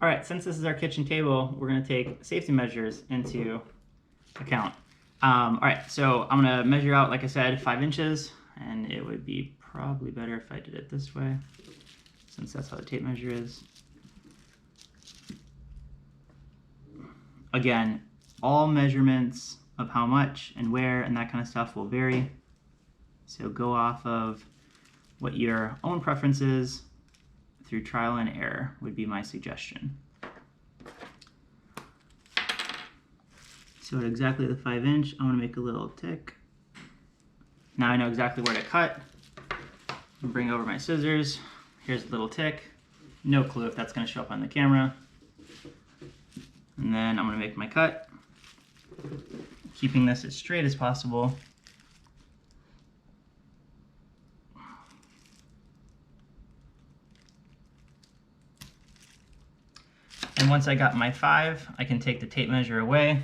All right, since this is our kitchen table, we're gonna take safety measures into account. All right, so I'm gonna measure out, like I said, 5 inches, and it would be probably better if I did it this way, since that's how the tape measure is. Again, all measurements of how much and where and that kind of stuff will vary. So go off of what your own preference is through trial and error would be my suggestion. So at exactly the 5 inch, I'm gonna make a little tick. Now I know exactly where to cut. Bring over my scissors. Here's a little tick. No clue if that's gonna show up on the camera. And then I'm gonna make my cut, keeping this as straight as possible. And once I got my 5, I can take the tape measure away,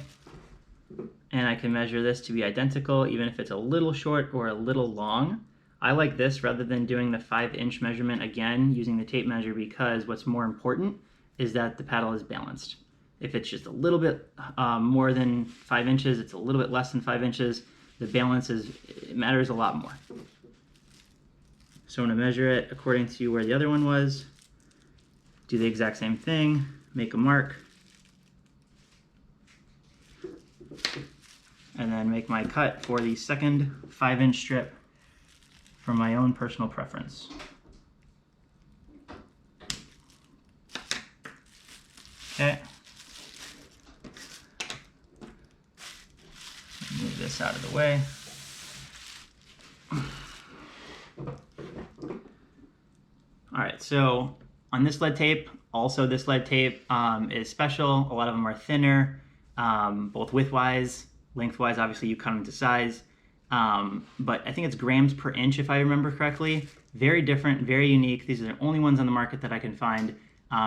and I can measure this to be identical, even if it's a little short or a little long. I like this rather than doing the 5-inch measurement again using the tape measure, because what's more important is that the paddle is balanced. If it's just a little bit more than 5 inches, it's a little bit less than 5 inches, the balance it matters a lot more. So I'm going to measure it according to where the other one was, do the exact same thing, make a mark, and then make my cut for the second 5-inch strip for my own personal preference. Okay. Move this out of the way. All right, so on this lead tape, also this lead tape is special. A lot of them are thinner, both widthwise, lengthwise, obviously you cut them to size. But I think it's grams per inch if I remember correctly. Very different, very unique. These are the only ones on the market that I can find,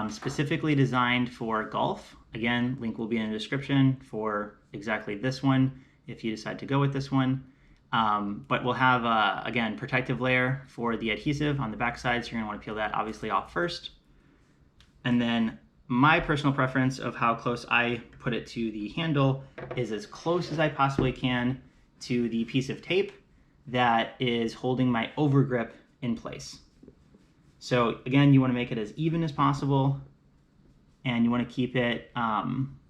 specifically designed for golf. Again, link will be in the description for exactly this one if you decide to go with this one. But we'll have, again, protective layer for the adhesive on the back side, so you're gonna wanna peel that obviously off first. And then my personal preference of how close I put it to the handle is as close as I possibly can to the piece of tape that is holding my overgrip in place. So again, you wanna make it as even as possible, and you wanna keep it,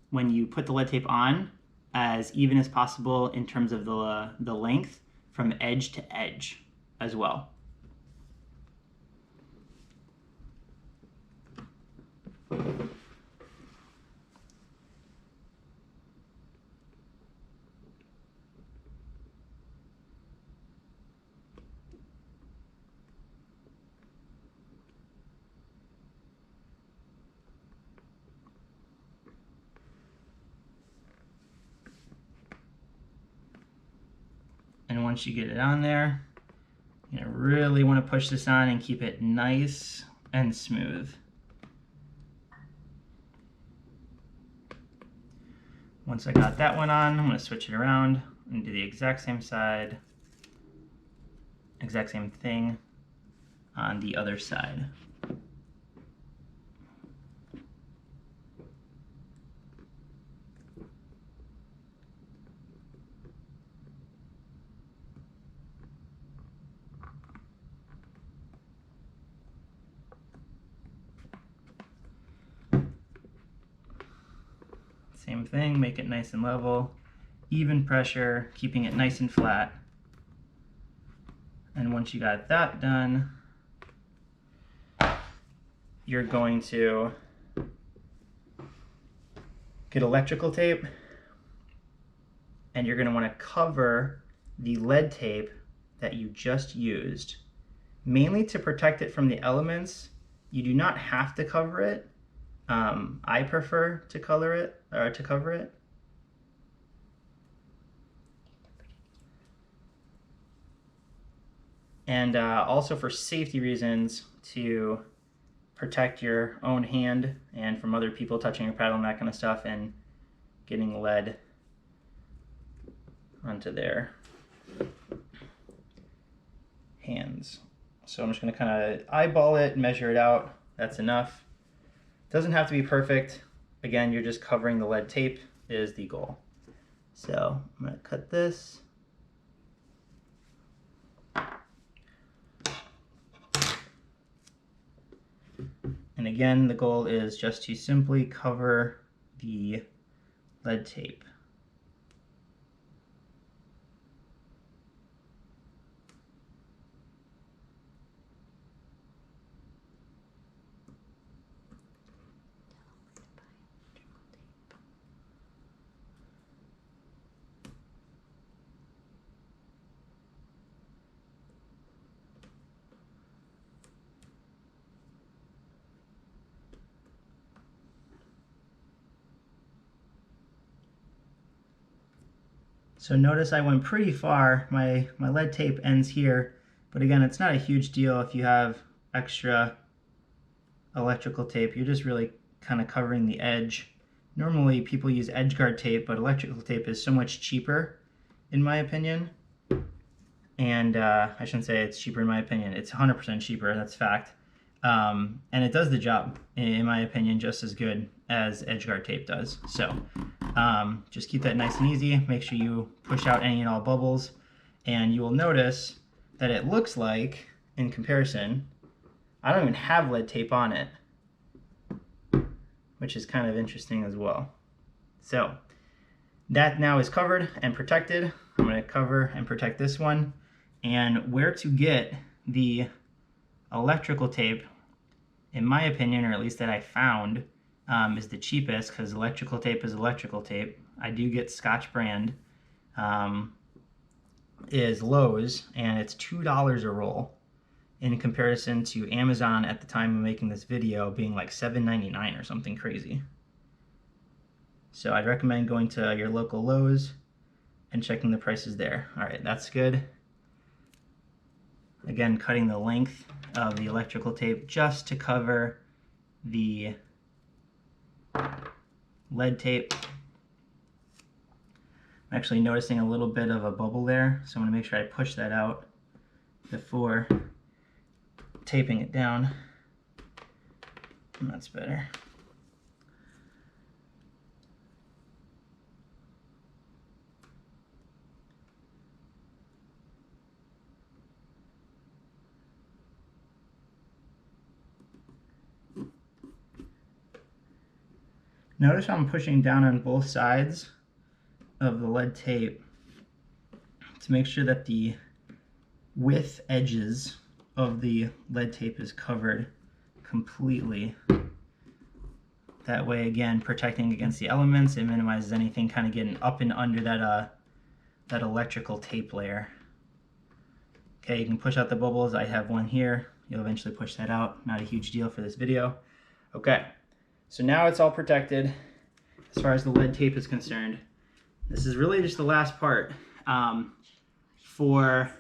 when you put the lead tape on, as even as possible in terms of the length from edge to edge as well. And once you get it on there, you really want to push this on and keep it nice and smooth. Once I got that one on, I'm going to switch it around and do the exact same side, exact same thing on the other side. Same thing, make it nice and level, even pressure, keeping it nice and flat. And once you got that done, you're going to get electrical tape, and you're going to want to cover the lead tape that you just used, mainly to protect it from the elements. You do not have to cover it. I prefer to cover it. And also for safety reasons, to protect your own hand and from other people touching your paddle and that kind of stuff and getting lead onto their hands. So I'm just going to kind of eyeball it, measure it out. That's enough. Doesn't have to be perfect. Again, you're just covering the lead tape is the goal. So I'm going to cut this. And again, the goal is just to simply cover the lead tape. So notice I went pretty far. My lead tape ends here, but again, it's not a huge deal if you have extra electrical tape. You're just really kind of covering the edge. Normally people use edge guard tape, but electrical tape is so much cheaper, in my opinion. And I shouldn't say it's cheaper in my opinion. It's 100% cheaper, that's fact. And it does the job, in my opinion, just as good as edge guard tape does. So just keep that nice and easy. Make sure you push out any and all bubbles. And you will notice that it looks like, in comparison, I don't even have lead tape on it, which is kind of interesting as well. So that now is covered and protected. I'm going to cover and protect this one. And where to get the electrical tape, in my opinion, or at least that I found, is the cheapest, because electrical tape is electrical tape. I do get Scotch brand, is Lowe's, and it's $2 a roll, in comparison to Amazon at the time of making this video being like $7.99 or something crazy. So I'd recommend going to your local Lowe's and checking the prices there. All right, that's good. Again, cutting the length of the electrical tape just to cover the lead tape. I'm actually noticing a little bit of a bubble there, so I'm going to make sure I push that out before taping it down. And that's better. Notice I'm pushing down on both sides of the lead tape to make sure that the width edges of the lead tape is covered completely. That way, again, protecting against the elements, it minimizes anything kind of getting up and under that electrical tape layer. Okay, you can push out the bubbles. I have one here. You'll eventually push that out. Not a huge deal for this video. Okay. So now it's all protected as far as the lead tape is concerned. This is really just the last part. For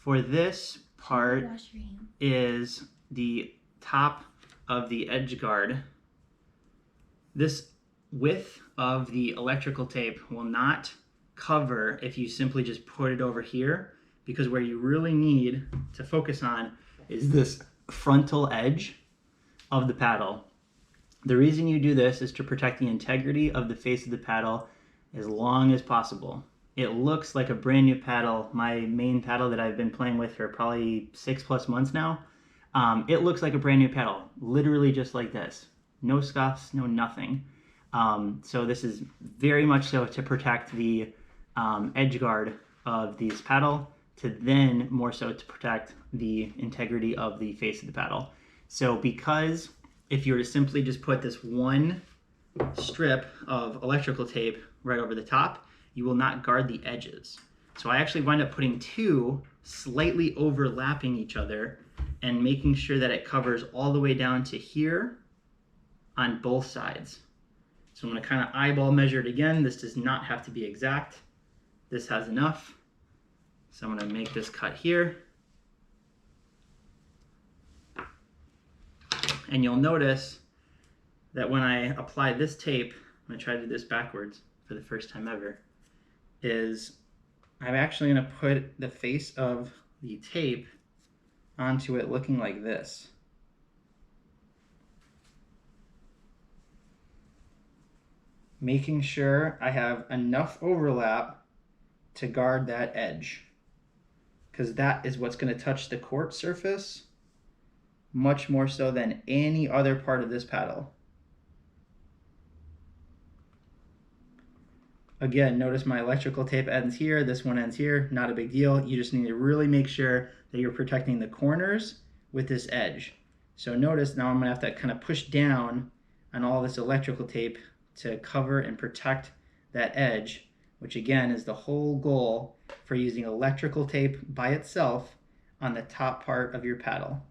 this part is the top of the edge guard. This width of the electrical tape will not cover if you simply just put it over here, because where you really need to focus on is this frontal edge of the paddle. The reason you do this is to protect the integrity of the face of the paddle as long as possible. It looks like a brand new paddle. My main paddle that I've been playing with for probably 6+ months now, it looks like a brand new paddle, literally just like this. No scuffs, no nothing. So this is very much so to protect the edge guard of this paddle, to then more so to protect the integrity of the face of the paddle. So because if you were to simply just put this one strip of electrical tape right over the top, you will not guard the edges. So I actually wind up putting two slightly overlapping each other and making sure that it covers all the way down to here on both sides. So I'm going to kind of eyeball measure it again. This does not have to be exact. This has enough. So I'm going to make this cut here. And you'll notice that when I apply this tape, I'm going to try to do this backwards for the first time ever, is I'm actually going to put the face of the tape onto it looking like this. making sure I have enough overlap to guard that edge, because that is what's going to touch the court surface much more so than any other part of this paddle. Again, notice my electrical tape ends here, this one ends here, not a big deal. You just need to really make sure that you're protecting the corners with this edge. So notice now I'm going to have to kind of push down on all this electrical tape to cover and protect that edge, which again is the whole goal for using electrical tape by itself on the top part of your paddle.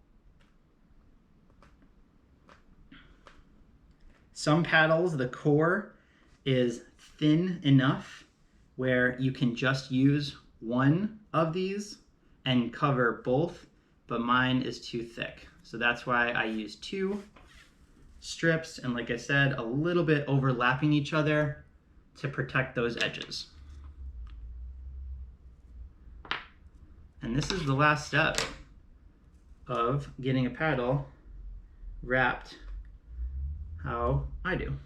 Some paddles, the core is thin enough where you can just use one of these and cover both, but mine is too thick. So that's why I use 2 strips, and like I said, a little bit overlapping each other to protect those edges. And this is the last step of getting a paddle wrapped how I do.